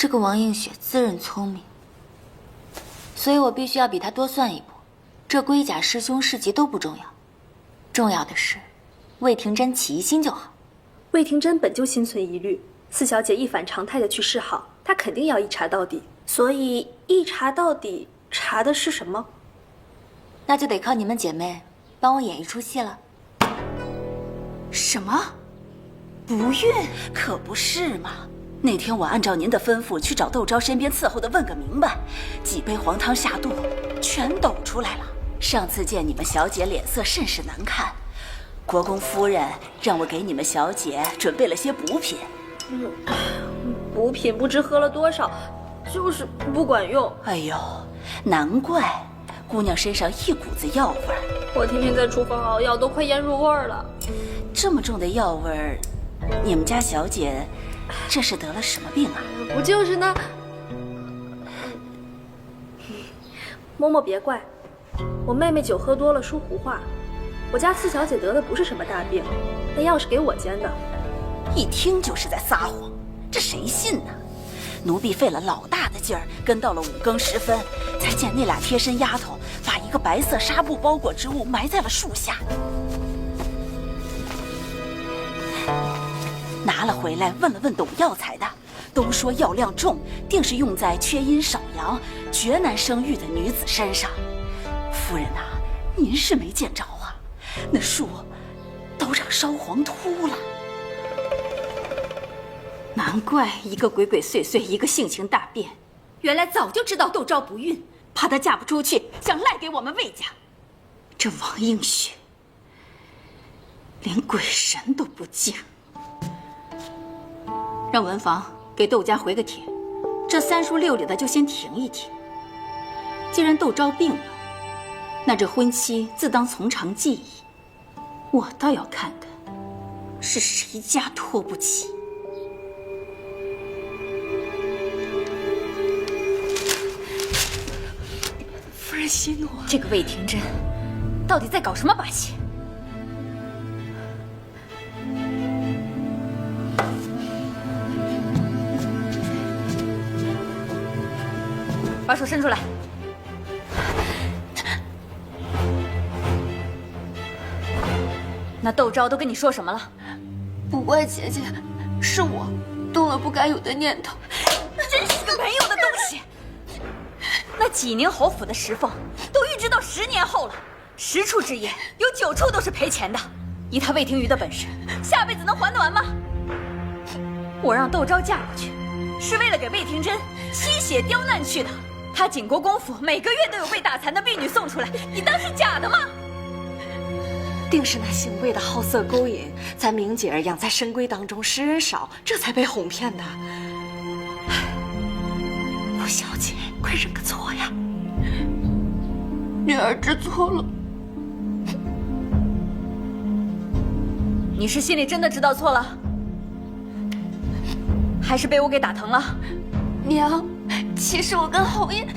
这个王映雪自认聪明，所以我必须要比她多算一步。这龟甲师兄事迹都不重要，重要的是魏廷真起疑心就好。魏廷真本就心存疑虑，四小姐一反常态的去示好，她肯定要一查到底。所以一查到底，查的是什么？那就得靠你们姐妹帮我演一出戏了。什么？不孕？可不是嘛！那天我按照您的吩咐去找窦昭身边伺候的问个明白，几杯黄汤下肚，全抖出来了。上次见你们小姐脸色甚是难看，国公夫人让我给你们小姐准备了些补品。补品不知喝了多少，就是不管用。哎呦，难怪姑娘身上一股子药味儿。我天天在厨房熬药，都快腌入味儿了。这么重的药味儿，你们家小姐这是得了什么病啊？不就是那……嬷嬷别怪，我妹妹酒喝多了说胡话。我家四小姐得的不是什么大病，那药是给我煎的。一听就是在撒谎，这谁信呢？奴婢费了老大的劲儿，跟到了5更时分，才见那俩贴身丫头把一个白色纱布包裹之物埋在了树下，拿了回来问了问懂药材的，都说药量重，定是用在缺阴少阳、绝难生育的女子身上。夫人呐，您是没见着啊，那树都让烧黄秃了。难怪一个鬼鬼祟祟，一个性情大变，原来早就知道窦昭不孕，怕她嫁不出去，想赖给我们魏家。这王映雪连鬼神都不敬。让文房给窦家回个帖，这3书6礼的就先停一停。既然窦昭病了，那这婚期自当从长计议。我倒要看看是谁家拖不起。夫人息怒啊！这个魏廷真到底在搞什么把戏？把手伸出来。那窦昭都跟你说什么了？不怪姐姐，是我动了不该有的念头。真是个没有的东西！那济宁侯府的石缝都预支到10年后了，10处置业有9处都是赔钱的。以他魏廷瑜的本事，下辈子能还得完吗？我让窦昭嫁过去，是为了给魏廷真吸血刁难去的。他景国公府每个月都有被打残的婢女送出来，你当是假的吗？定是那姓魏的好色勾引，咱明姐儿养在深闺当中，识人少，这才被哄骗的。吴小姐，快认个错呀！女儿知错了。你是心里真的知道错了，还是被我给打疼了？娘，其实我跟侯爷……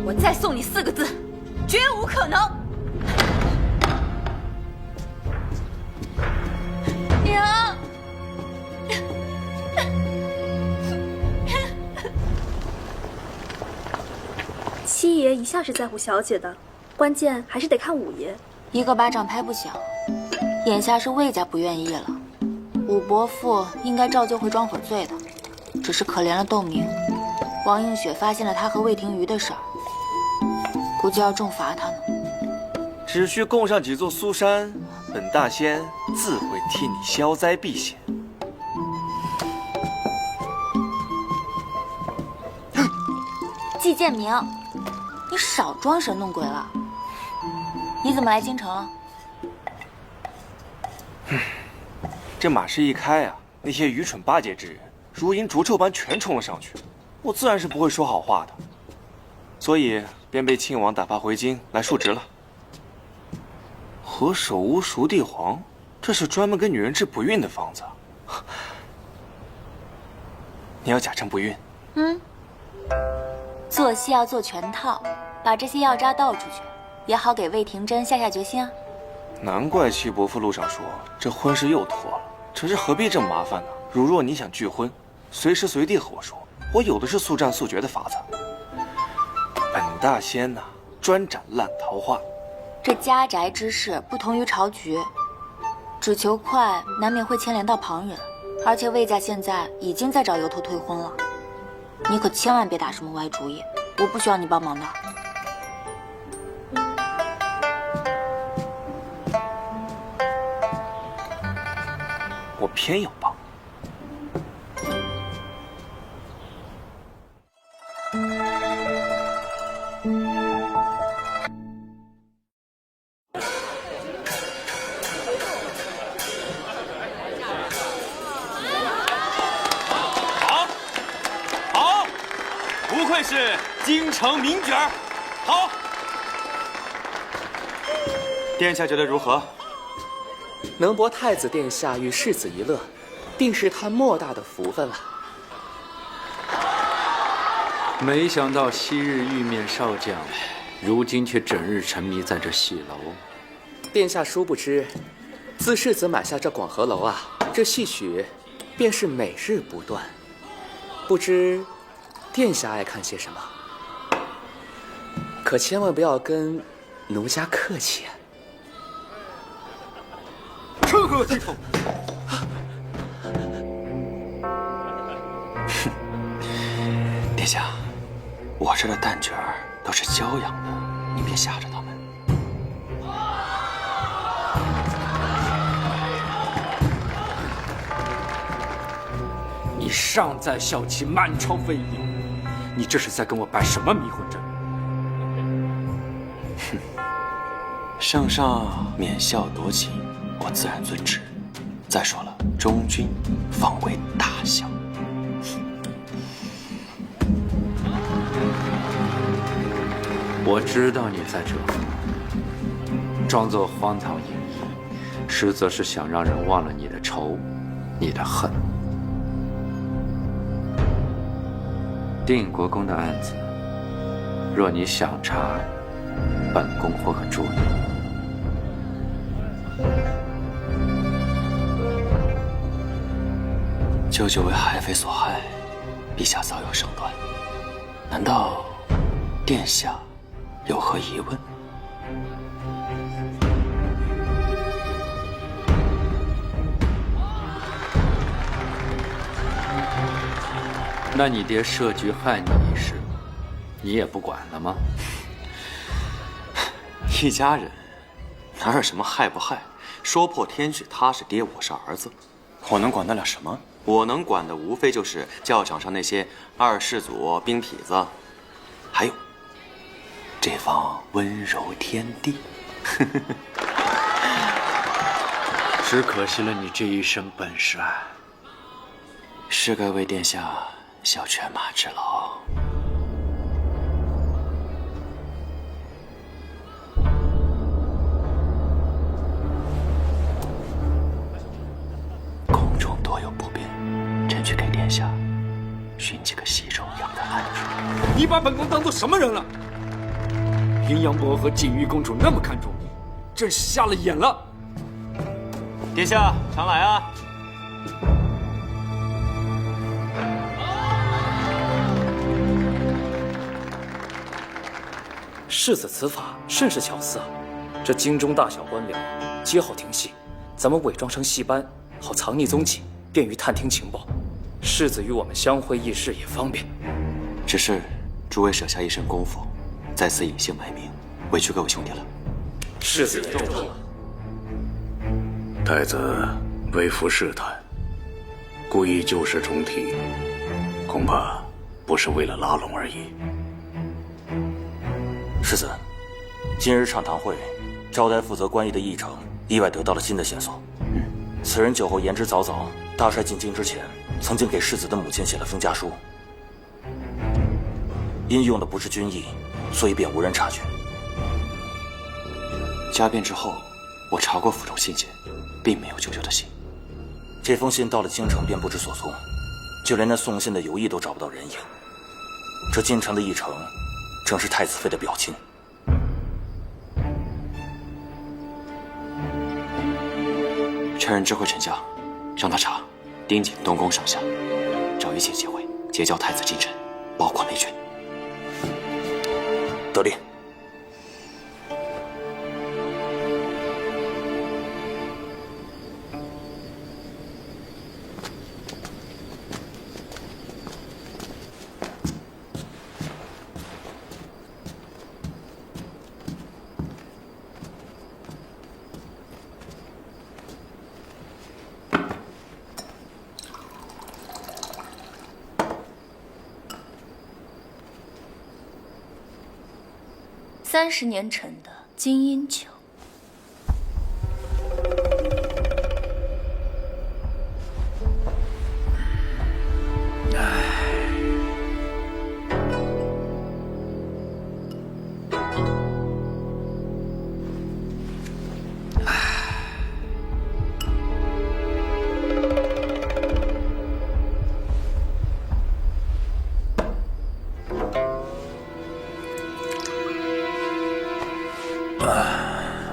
我再送你4个字：绝无可能。娘，七爷一向是在乎小姐的，关键还是得看五爷。一个巴掌拍不响，眼下是魏家不愿意了，武伯父应该照旧会装会醉的，只是可怜了窦明。王映雪发现了他和魏廷瑜的事儿，估计要重罚他呢。只需供上几座苏山，本大仙自会替你消灾避险。季建明，你少装神弄鬼了！你怎么来京城了？这马市一开啊，那些愚蠢巴结之人如蝇逐臭般全冲了上去，我自然是不会说好话的，所以便被亲王打发回京来述职了。何首乌熟地黄，这是专门给女人治不孕的方子。你要假称不孕？做戏要做全套，把这些药渣倒出去，也好给魏廷真下决心啊。难怪戚伯父路上说这婚事又拖了，只是何必这么麻烦呢？如若你想拒婚，随时随地和我说，我有的是速战速决的法子。本大仙呐，专斩烂桃花。这家宅之事不同于朝局，只求快，难免会牵连到旁人。而且魏家现在已经在找由头退婚了，你可千万别打什么歪主意，我不需要你帮忙的。我偏要帮。好，不愧是京城名角儿，好。殿下觉得如何？能博太子殿下与世子一乐，定是他莫大的福分了。没想到昔日玉面少将，如今却整日沉迷在这戏楼。殿下殊不知，自世子买下这广和楼啊，这戏曲便是每日不断。不知殿下爱看些什么？可千万不要跟奴家客气啊！成何体统！殿下，我这的旦角儿都是教养的，你别吓着他们。你尚在笑其满朝飞影，你这是在跟我摆什么迷魂阵？哼，圣上免笑夺琴，我自然遵旨。再说了，忠君方为大孝。我知道你在这儿装作荒唐演绎，实则是想让人忘了你的仇，你的恨。定国公的案子，若你想查，本宫或可助你。舅舅为海妃所害，陛下早有手段，难道殿下有何疑问？那你爹设局害你一事，你也不管了吗？一家人哪有什么害不害？说破天去，他是爹，我是儿子，我能管得了什么？我能管的无非就是教场上那些二世祖、兵痞子，还有这方温柔天地。只可惜了你这一身本事啊！是该为殿下效犬马之劳。宫中多有不便，臣去给殿下寻几个细柔养的暗处。你把本宫当做什么人了？云阳伯和锦玉公主那么看重你，真是瞎了眼了。殿下常来啊！世子此法甚是巧思啊！这京中大小官僚皆好听戏，咱们伪装成戏班，好藏匿踪迹，便于探听情报。世子与我们相会议事也方便。只是诸位舍下一身功夫，在此隐姓埋名，委屈各位兄弟了。世子重重。太子微服试探，故意旧事重提，恐怕不是为了拉拢而已。世子，今日畅堂会招待负责官役的议程，意外得到了新的线索。此人酒后言之凿凿，大帅进京之前，曾经给世子的母亲写了封家书，因用的不是军意，所以便无人察觉。家变之后，我查过府中信件，并没有舅舅的信。这封信到了京城便不知所踪，就连那送信的游艺都找不到人影。这京城的议程，正是太子妃的表亲。臣人知会丞相，让他查，盯紧东宫上下，找一切机会结交太子近臣，包括雷军。得令。30年陈的金银酒。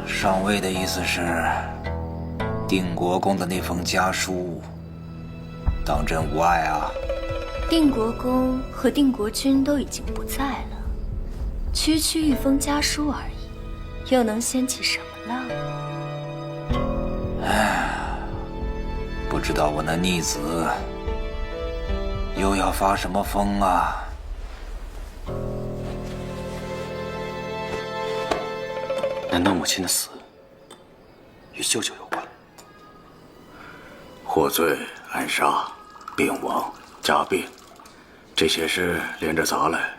上尉的意思是，定国公的那封家书，当真无碍啊？定国公和定国君都已经不在了，区区一封家书而已，又能掀起什么浪？不知道我那逆子又要发什么疯啊？难道母亲的死与舅舅有关？获罪、暗杀、病亡、加病，这些事连着砸来，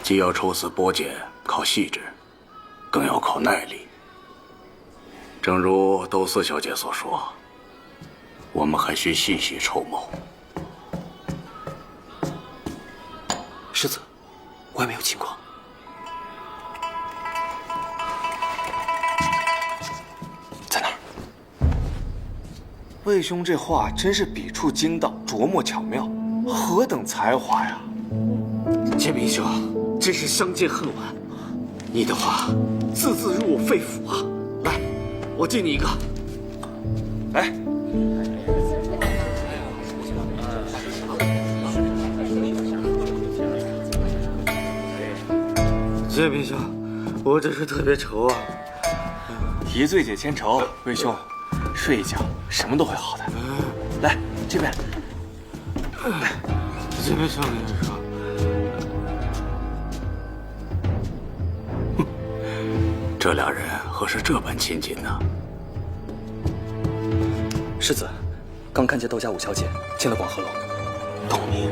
既要抽丝剥茧，靠细致，更要靠耐力。正如窦四小姐所说，我们还需细细筹谋。世子，外面有情况。在哪儿？魏兄这话真是笔触精到，琢磨巧妙，何等才华呀！建明兄，真是相见恨晚。你的话字字入我肺腑啊！来，我敬你一个。来。建明兄，我真是特别愁啊！提罪解千愁，魏兄，睡一觉，什么都会好的。来，这边。建明兄，跟你说，这两人何是这般亲近呢？世子，刚看见窦家五小姐进了广和楼。窦明。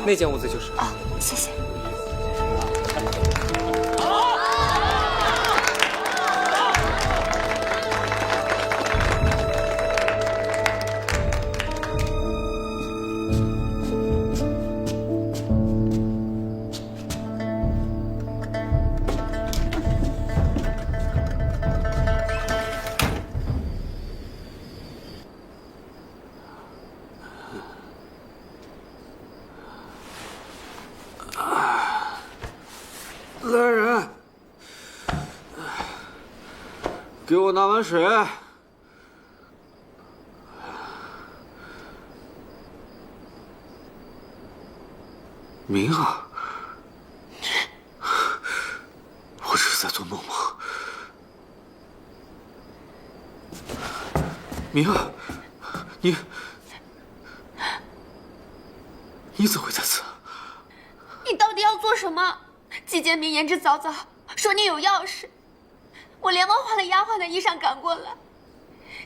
那间屋子就是。哦，谢谢。来人，给我拿碗水。明儿，我这是在做梦吗？明儿，你怎么会在此？你到底要做什么？季建明言之凿凿，说你有钥匙，我连忙换了丫鬟的衣裳赶过来，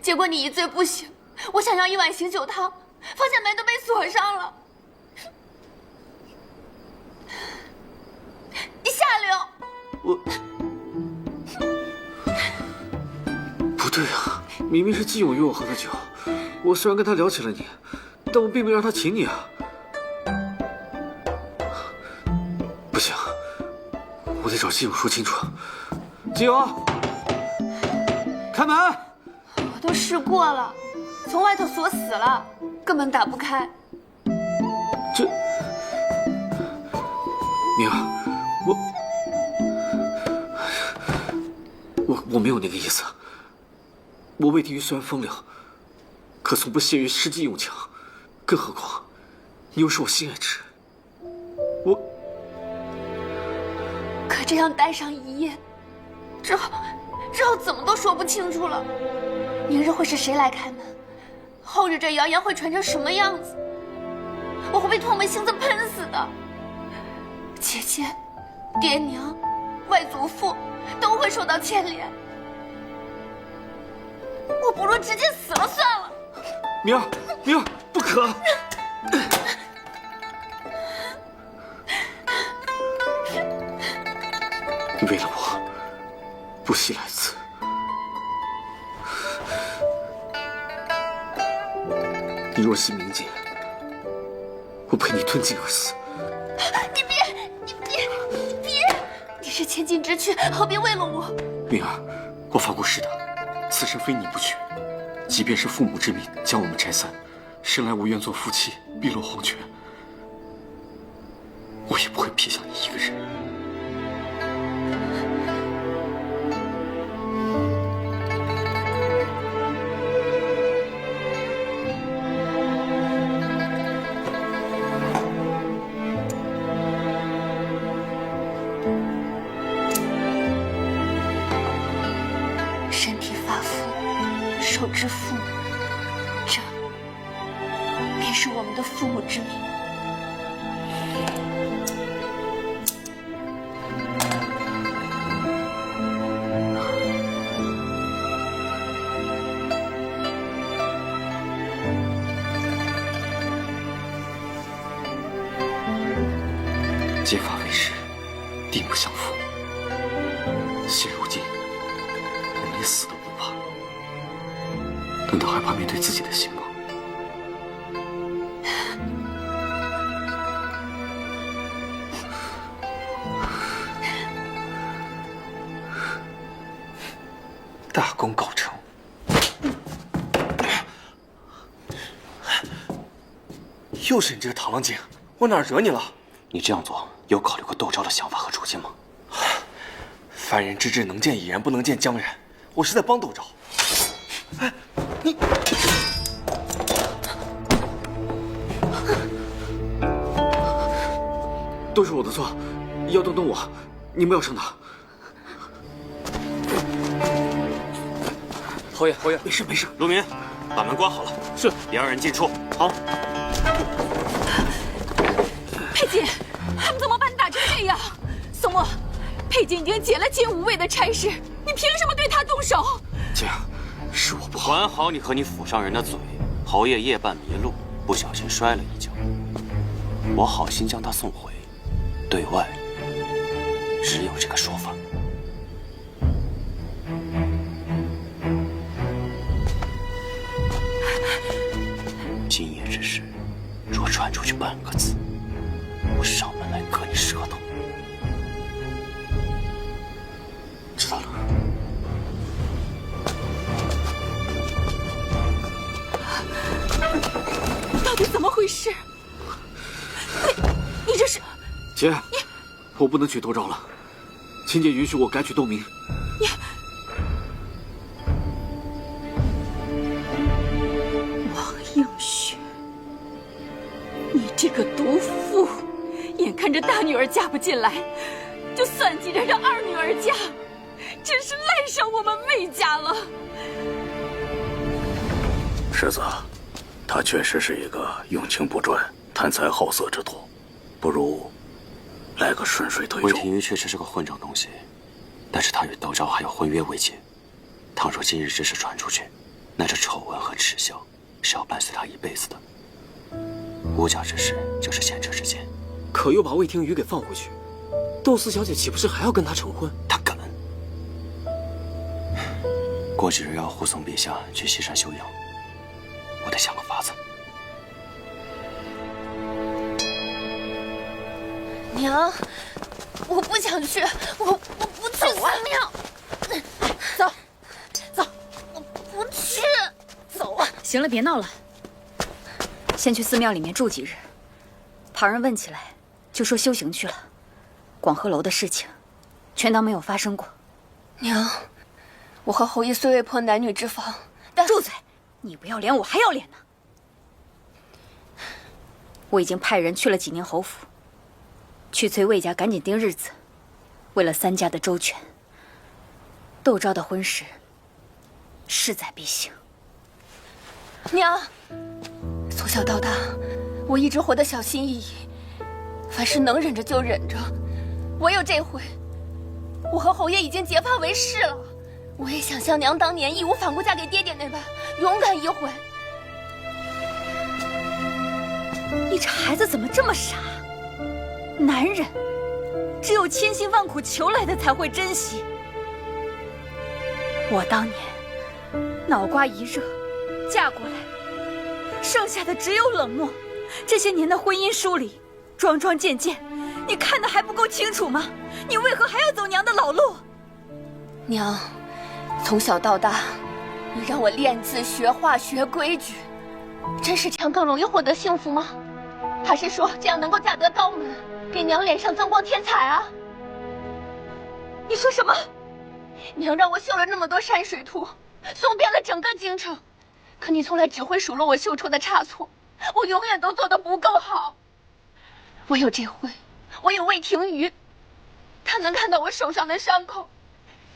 结果你一醉不醒，我想要一碗醒酒汤，发现门都被锁上了。你下流！不对啊，明明是季勇与我喝的酒，我虽然跟他聊起了你，但我并没让他请你啊。不行，我得找季勇说清楚。季勇，开门！我都试过了，从外头锁死了，根本打不开。这，明儿，我没有那个意思。我魏廷玉虽然风流，可从不屑于施技用强，更何况你又是我心爱之人。可这样待上一夜，之后怎么都说不清楚了。明日会是谁来开门？后日这谣言会传成什么样子？我会被唾沫星子喷死的。姐姐、爹娘、外祖父都会受到牵连。我不如直接死了算了。明儿，不可！你为了我不惜来此，你若系明姐，我陪你吞尽而死。你别！你是千金之躯，何必为了我？明儿，我发过誓的，此生非你不娶。即便是父母之命将我们拆散，生来无缘做夫妻，碧落黄泉，我也不会撇下你一个人。身体发肤，受之父母，这便是我们的父母之命。结发为誓，定不相负。现如今，我们连死都不怕，难道还怕面对自己的心吗？大功告成。又是你这个螳螂精，我哪儿惹你了？你这样做有考虑过窦昭的想法和处境吗？凡人之志，能见蚁然，不能见江然。我是在帮窦昭。哎，你都是我的错，要动我，你们要上哪？侯爷，没事。陆明，把门关好了。是，别让人进出。好。佩锦，他们怎么把你打成这样？宋墨，佩锦已经解了金无畏的差事，你凭什么对他动手？姐，是我不好。管好你和你府上人的嘴。侯爷夜半迷路，不小心摔了一跤，我好心将他送回，对外只有这个说法。今夜之事，若传出去半个字，我上门来割你舌头。知道了。到底怎么回事？你这是……姐，我不能娶窦昭了，请姐允许我改娶窦明。王映雪，你这个毒妇，眼看着大女儿嫁不进来，就算计着让二女儿嫁，真是赖上我们魏家了。世子，他确实是一个用情不专、贪财好色之徒，不如来个顺水推舟。魏廷玉确实是个混账东西，但是他与窦昭还有婚约未结。倘若今日之事传出去，那这丑闻和耻笑是要伴随他一辈子的。吴家之事就是前车之鉴。可又把魏廷宇给放回去，窦四小姐岂不是还要跟他成婚？他敢！过几日要护送陛下去西山休养，我得想个法子。娘，我不想去，我不去寺庙。走，我不去。走啊！行了，别闹了，先去寺庙里面住几日。旁人问起来，就说修行去了。广和楼的事情，全当没有发生过。娘，我和侯爷虽未破男女之防，但住嘴！你不要脸，我还要脸呢。我已经派人去了济宁侯府，去催魏家赶紧定日子。为了3家的周全，窦昭的婚事势在必行。娘，从小到大，我一直活得小心翼翼，凡事能忍着就忍着。唯有这回，我和侯爷已经结发为誓了。我也想像娘当年义无反顾嫁给爹爹那般，勇敢一回。你这孩子怎么这么傻？男人只有千辛万苦求来的才会珍惜。我当年脑瓜一热，嫁过来，剩下的只有冷漠。这些年的婚姻书里，桩桩件件，你看得还不够清楚吗？你为何还要走娘的老路？娘，从小到大，你让我练字、学画、学规矩，真是这样更容易获得幸福吗？还是说这样能够嫁得高门，给娘脸上增光添彩啊？你说什么？娘让我绣了那么多山水图，送遍了整个京城，可你从来只会数落我绣出的差错，我永远都做得不够好。唯有这回，我有魏廷瑜，他能看到我手上的伤口，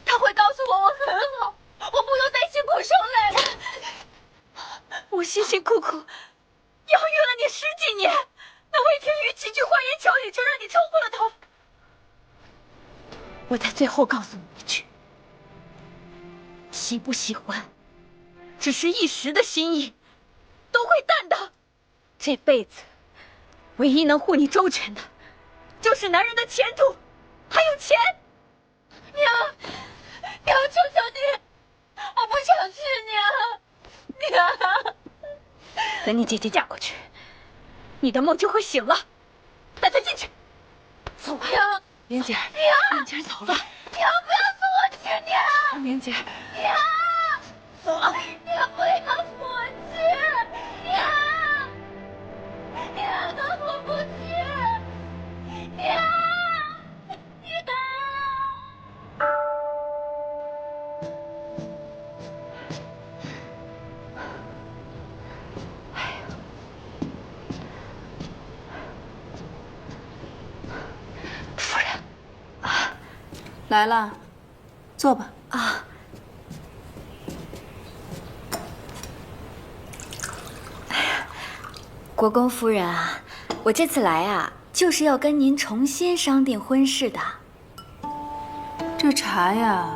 他会告诉我我很好，我不用再辛苦受累了。我辛辛苦苦养育了你10几年，那魏廷瑜几句花言巧语就让你冲破了头。我在最后告诉你一句，喜不喜欢只是一时的心意，都会淡的。这辈子唯一能护你周全的，就是男人的前途，还有钱。娘，娘，求求你，我不想去，娘。等你姐姐嫁过去，你的梦就会醒了。带她进去。走吧。娘，明姐，娘，明姐走了。娘，不要送我去，娘。明姐，娘，娘不要送我去，娘，娘，我不去，娘。夫人，来了，坐吧。啊，国公夫人啊，我这次来啊，就是要跟您重新商定婚事的。这茶呀，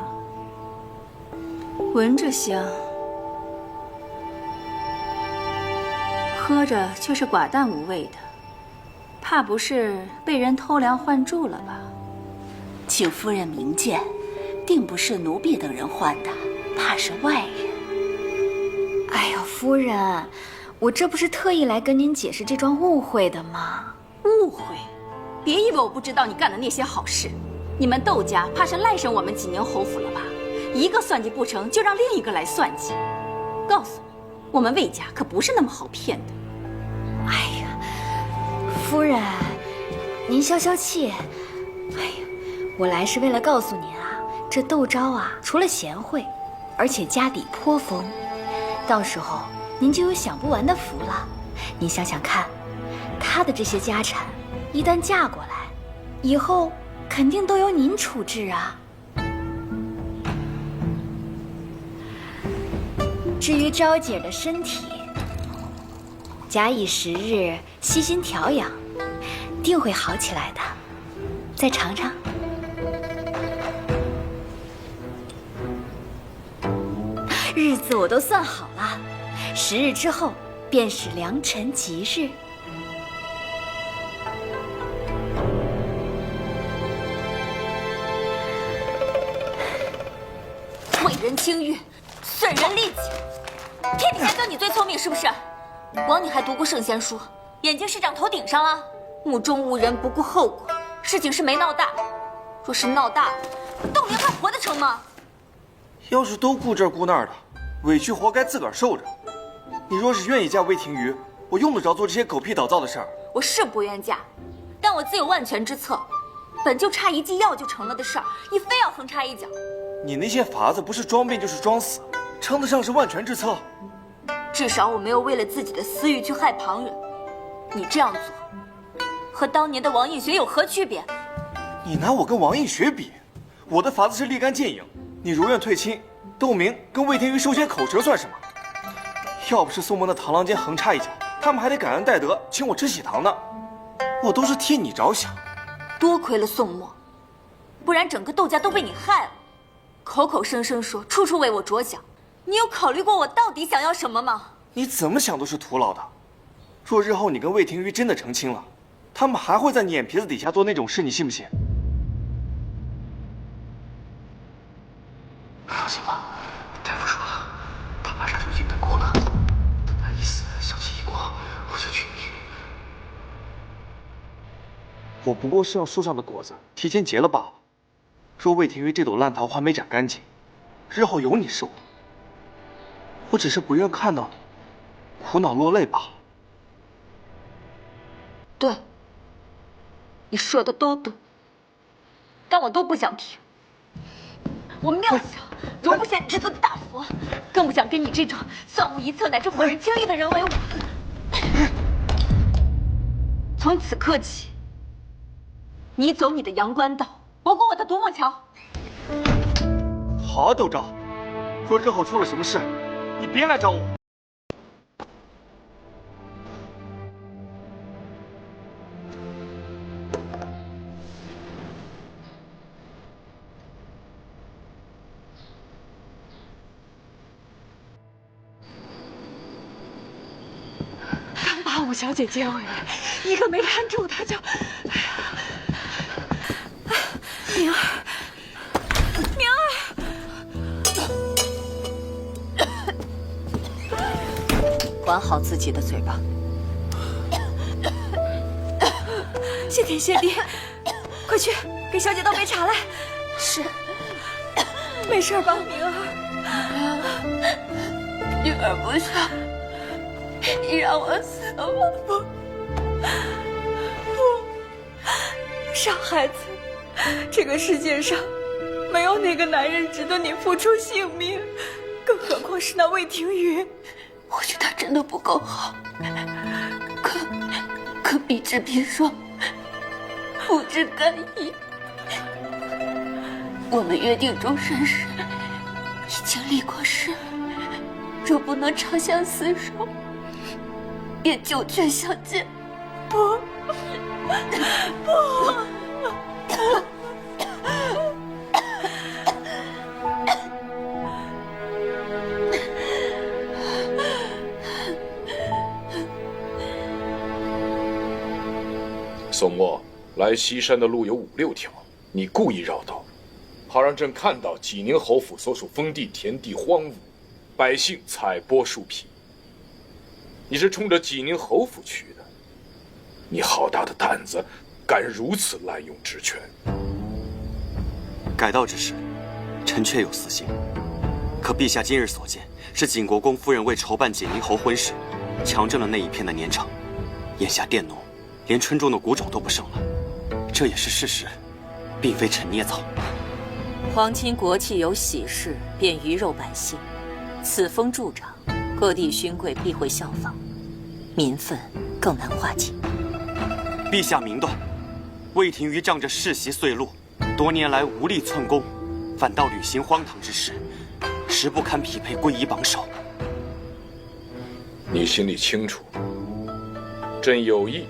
闻着香，喝着却是寡淡无味的，怕不是被人偷梁换柱了吧？请夫人明鉴，定不是奴婢等人换的，怕是外人。哎呦，夫人，我这不是特意来跟您解释这桩误会的吗？误会？别以为我不知道你干的那些好事。你们窦家怕是赖上我们济宁侯府了吧？一个算计不成就让另一个来算计。告诉你，我们魏家可不是那么好骗的。哎呀，夫人，您消消气。哎呀，我来是为了告诉您啊，这窦昭啊，除了贤惠，而且家底颇丰，到时候您就有享不完的福了。您想想看，她的这些家产，一旦嫁过来，以后肯定都由您处置啊。至于昭姐的身体，假以时日，悉心调养，定会好起来的。再尝尝。日子我都算好了，10日之后便是良辰吉日。伟人轻玉，损人利己，天底下就你最聪明是不是？枉你还读过圣贤书，眼睛是长头顶上了。目中无人，不顾后果，事情是没闹大。若是闹大了，窦明还活得成吗？要是都顾这儿顾那儿的，委屈活该自个儿受着。你若是愿意嫁魏廷瑜，我用得着做这些狗屁倒灶的事儿？我是不愿嫁，但我自有万全之策。本就差一剂药就成了的事儿，你非要横插一脚。你那些法子不是装病就是装死，称得上是万全之策？至少我没有为了自己的私欲去害旁人。你这样做，和当年的王映雪有何区别？你拿我跟王映雪比，我的法子是立竿见影。你如愿退亲，窦明跟魏廷瑜收些口舌算什么？要不是宋梦的螳螂尖横插一脚，他们还得感恩戴德，请我吃喜糖呢。我都是替你着想。多亏了宋墨，不然整个窦家都被你害了。口口声声说处处为我着想，你有考虑过我到底想要什么吗？你怎么想都是徒劳的。若日后你跟魏廷瑜真的成亲了，他们还会在你眼皮子底下做那种事，你信不信？放心吧，大夫说了，他马上就已经等过了。他一死，小气一过，我就去你。我不过是让树上的果子提前结了罢了。若魏廷瑜这朵烂桃花没斩干净，日后有你受。我只是不愿看到你苦恼落泪罢了。对，你说的都对，但我都不想听。我渺小，容不下你这尊大佛，更不想跟你这种算无一策乃至毁人轻易的人为伍。从此刻起，你走你的阳关道，我过我的独木桥。好啊，窦昭，若日后出了什么事，你别来找我。刚把五小姐接回来，一个没看住她就，哎呀，明儿，明儿，管好自己的嘴巴。谢天谢地，快去给小姐倒杯茶来。是，没事吧，明儿？女儿不孝，你让我死吧！不，傻孩子，这个世界上没有哪个男人值得你付出性命，更何况是那魏廷瑜。或许他真的不够好，可比之砒霜，父之甘饴。我们约定终身时，已经立过誓，若不能长相厮守，便九泉相见。不，不。宋墨，来西山的路有5、6条，你故意绕道，好让朕看到济宁侯府所属封地田地荒芜，百姓采剥树皮。你是冲着济宁侯府去的，你好大的胆子，敢如此滥用职权！改道之事，臣确有私心。可陛下今日所见，是景国公夫人为筹办济宁侯婚事，强征了那一片的年长。眼下佃农连村中的谷种都不剩了，这也是事实，并非臣捏造。皇亲国戚有喜事，便鱼肉百姓。此风助长，各地勋贵必会效仿，民愤更难化解。陛下明断，魏廷瑜仗着世袭岁禄，多年来无力寸功，反倒履行荒唐之事，实不堪匹配皈依榜首。你心里清楚，朕有意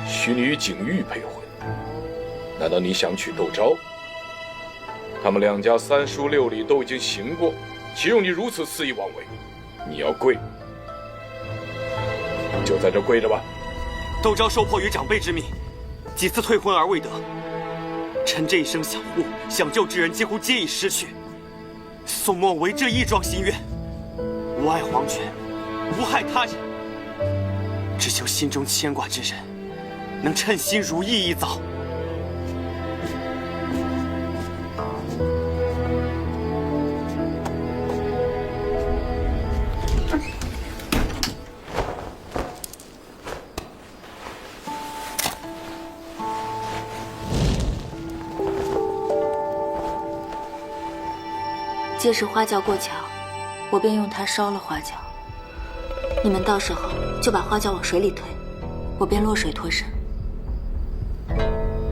许你与景玉配婚，难道你想娶窦昭？他们两家3书6礼都已经行过，岂容你如此肆意妄为？你要跪，就在这跪着吧。窦昭受迫于长辈之命，几次退婚而未得，臣这一生想护想救之人几乎皆已失去。宋墨为这一桩心愿，无爱皇权，无害他人，只求心中牵挂之人能称心如意一遭。届时花轿过桥，我便用它烧了花轿。你们到时候就把花轿往水里推，我便落水脱身。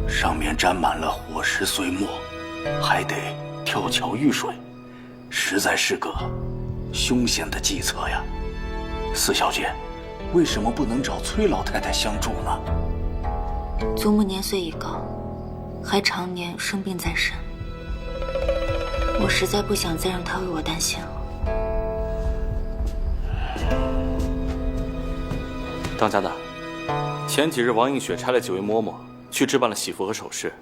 上面沾满了火石碎末，还得跳桥遇水，实在是个凶险的计策呀。四小姐，为什么不能找崔老太太相助呢？祖母年岁已高，还常年生病在身，我实在不想再让她为我担心了。当家的，前几日王映雪差了几位嬷嬷去置办了喜服和首饰。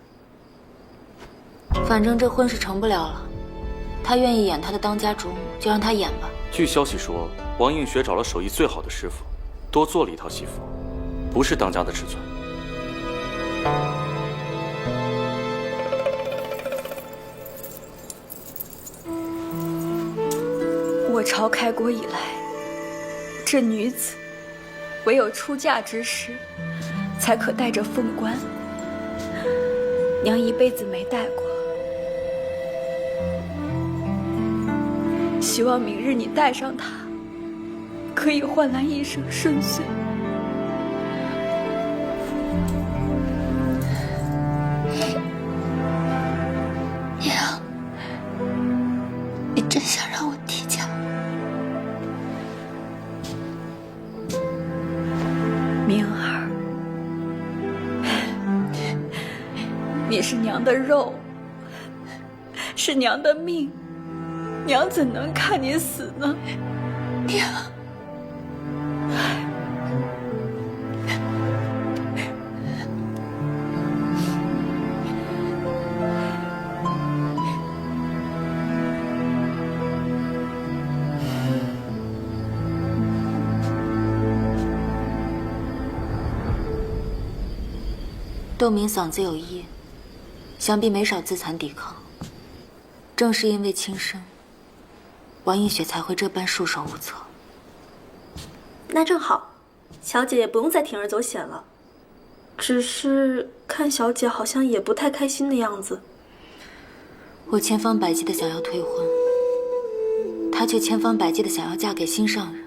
反正这婚是成不了了，她愿意演她的当家主母，就让她演吧。据消息说，王映雪找了手艺最好的师傅，多做了一套喜服，不是当家的尺寸。我朝开国以来，这女子唯有出嫁之时，才可戴着凤冠。娘一辈子没戴过，希望明日你戴上它，可以换来一生顺遂。娘，你真想让我提嫁？明儿，你是娘的肉，是娘的命，娘怎能看你死呢？娘，窦明嗓子有异，想必没少自残抵抗。正是因为轻生，王映雪才会这般束手无策。那正好，小姐也不用再铤而走险了。只是看小姐好像也不太开心的样子。我千方百计的想要退婚，她却千方百计的想要嫁给心上人，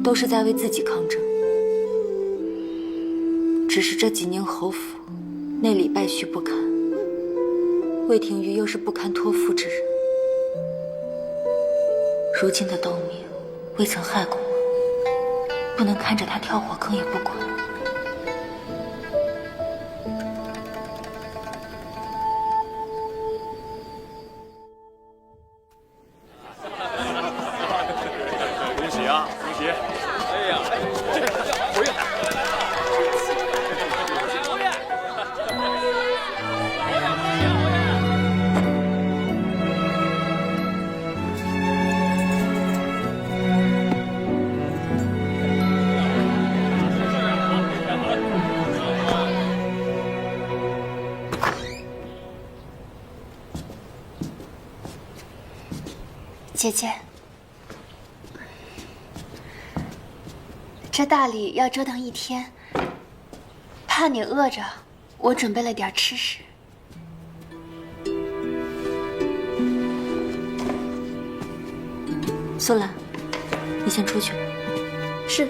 都是在为自己抗争。只是这济宁侯府内里败絮不堪，魏廷玉又是不堪托付之人。如今的窦明未曾害过我，不能看着他跳火坑也不管。恭喜啊，恭喜！哎呀，回来！姐姐，这大礼要折腾一天，怕你饿着，我准备了点吃食。苏兰，你先出去。是。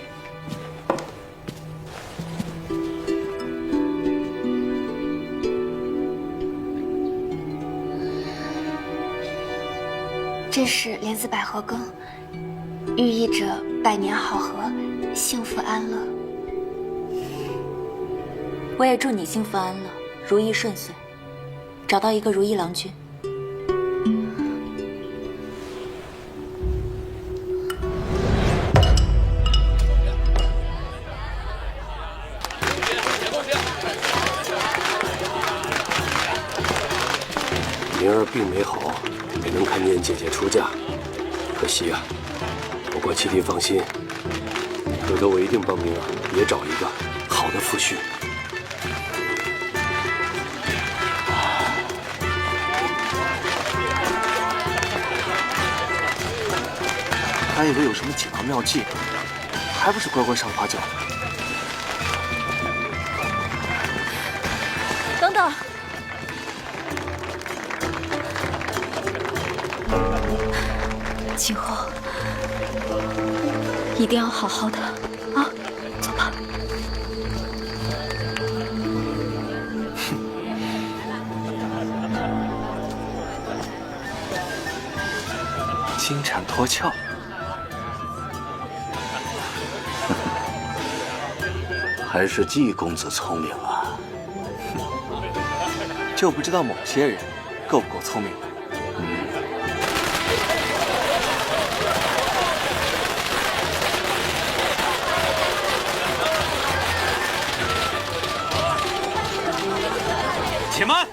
这是莲子百合羹，寓意着百年好合，幸福安乐。我也祝你幸福安乐，如意顺遂，找到一个如意郎君。灵儿病没好，没能看见姐姐出嫁，可惜啊。不过七弟放心，哥哥我一定帮灵儿也找一个好的夫婿。还以为有什么锦囊妙计，还不是乖乖上花轿。等等。今后一定要好好的啊！走吧。金蝉脱壳，还是季公子聪明啊！就不知道某些人够不够聪明。且慢！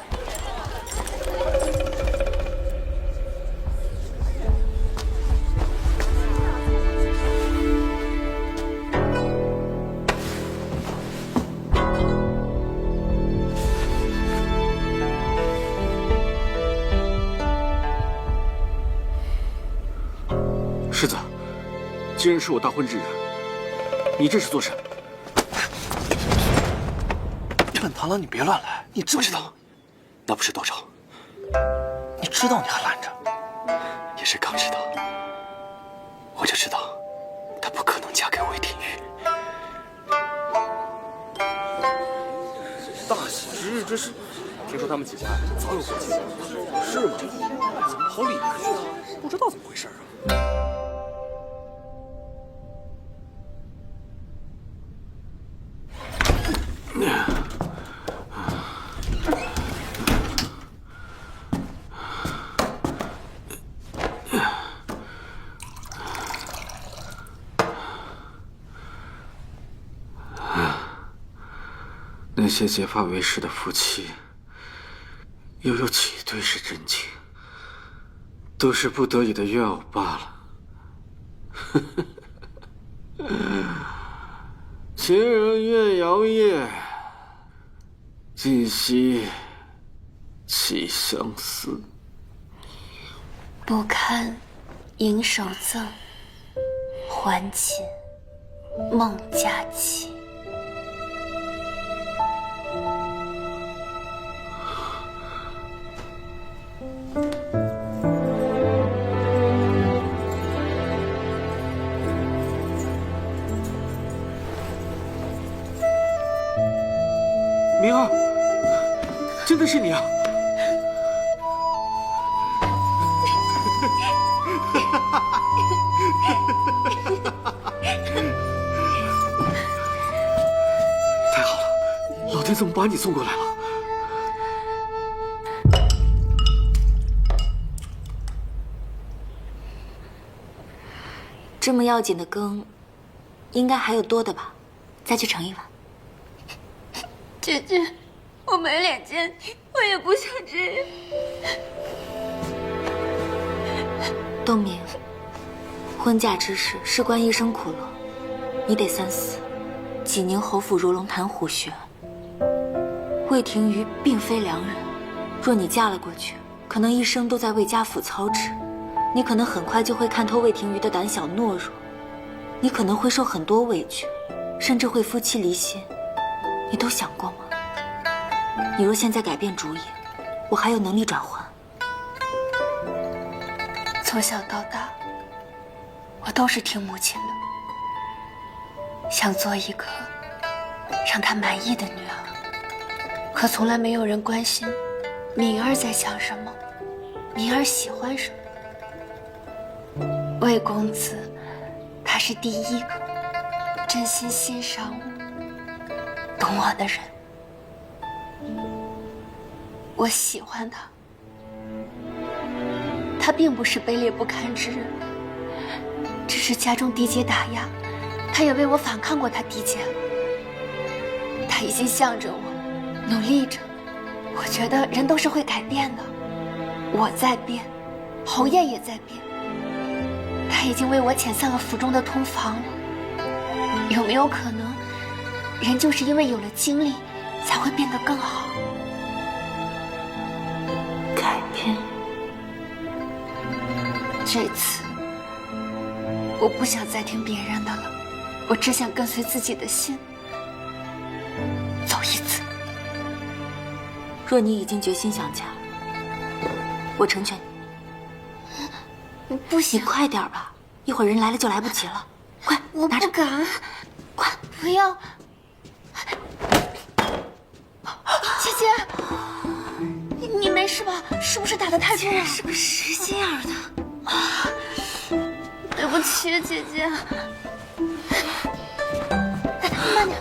世子，今日是我大婚之日，你这是做甚？本螳螂，你别乱来！你知不知道，那不是窦昭？你知道你还拦着？也是刚知道，我就知道，她不可能嫁给魏廷玉。大喜之日，这是？听说他们几家早有过节，是吗？怎么好理亏啊？不知道怎么回事啊？那些结发为誓的夫妻，又有几对是真情？都是不得已的怨偶罢了。情人怨遥夜，今夕起相思。不堪盈手赠，还寝梦佳期。明儿，真的是你啊！太好了，老天怎么把你送过来了？这么要紧的羹，应该还有多的吧？再去盛一碗。姐姐，我没脸见你，我也不想这样。洞明，婚嫁之事事关一生苦乐，你得三思。济宁侯府如龙潭虎穴，魏廷瑜并非良人，若你嫁了过去，可能一生都在魏家府操持，你可能很快就会看透魏廷瑜的胆小懦弱，你可能会受很多委屈，甚至会夫妻离心。你都想过吗？你若现在改变主意，我还有能力转换。从小到大，我都是听母亲的，想做一个让她满意的女儿，可从来没有人关心敏儿在想什么，敏儿喜欢什么。魏公子，他是第一个真心欣赏我、懂我的人。我喜欢他，他并不是卑劣不堪之人，只是家中嫡姐打压，他也为我反抗过他嫡姐了。他已经向着我，努力着。我觉得人都是会改变的，我在变，侯爷也在变。他已经为我遣散了府中的通房了。有没有可能，人就是因为有了经历，才会变得更好？改变。这次，我不想再听别人的了，我只想跟随自己的心，走一次。若你已经决心想嫁，我成全你。不行，你快点吧，一会儿人来了就来不及了。快，我拿着不敢，快，不要！姐姐，你没事吧？是不是打得太重了？是个实心眼的。对不起，姐姐。慢点。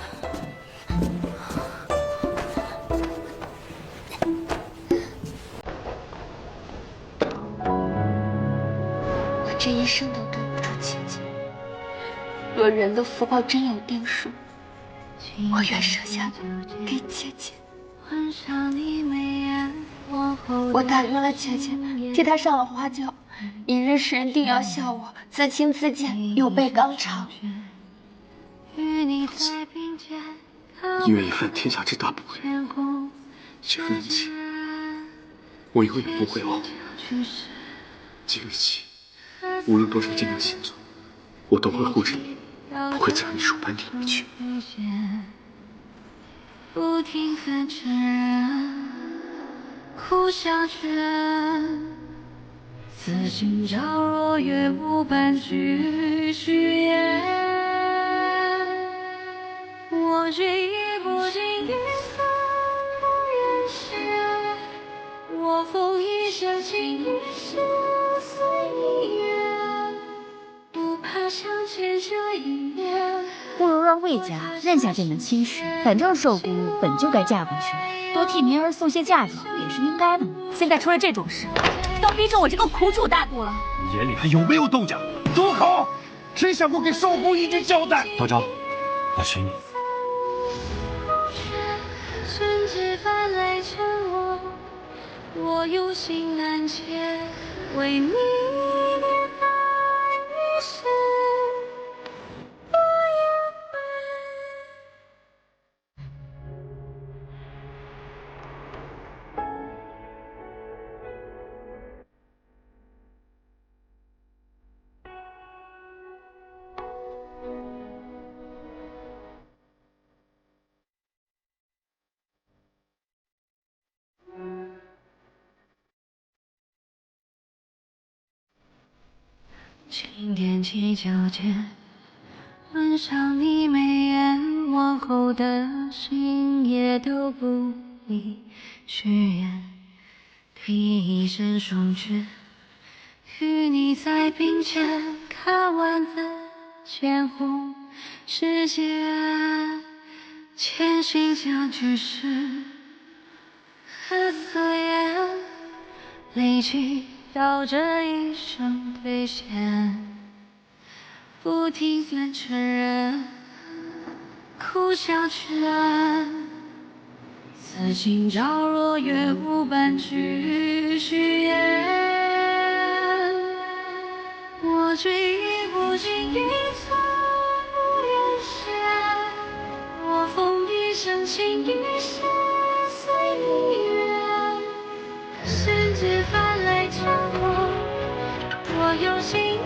我这一生都对不住姐姐。若人的福报真有定数，我愿舍下给姐姐。我答应了姐姐，替她上了花轿，一日世人定要笑我自轻自贱，又背纲常。你愿意犯天下之大不韪，这份恩情我永远不会忘。今日起，无论多少艰难险阻，我都会护着你，不会再让你数半点离去。不停翻成人，苦笑却此心照若月，无半句虚言。我却已不经一丝不愿写，我风一生情一世随你愿，不怕相见这一年。不如让魏家认下这门亲事，反正寿姑本就该嫁过去，多替明儿送些嫁妆也是应该的。现在出了这种事，都逼着我这个苦主大度了。你眼里还有没有动静？住口！谁想过给寿姑一句交代？道昭，那随你。瞬间泛来成我有心难解，为你念爱一世。轻点起脚尖，吻上你眉眼，往后的心也都不必许愿，披一身霜卷，与你在并肩，看完的见红世间，渐行渐去时何色颜，泪尽道这一生兑现，不停翻成人，苦笑全，此心照若月，无半句虚言。我却已不经一寸不愿写，我风一生情一世随你愿，世界翻来成我有心。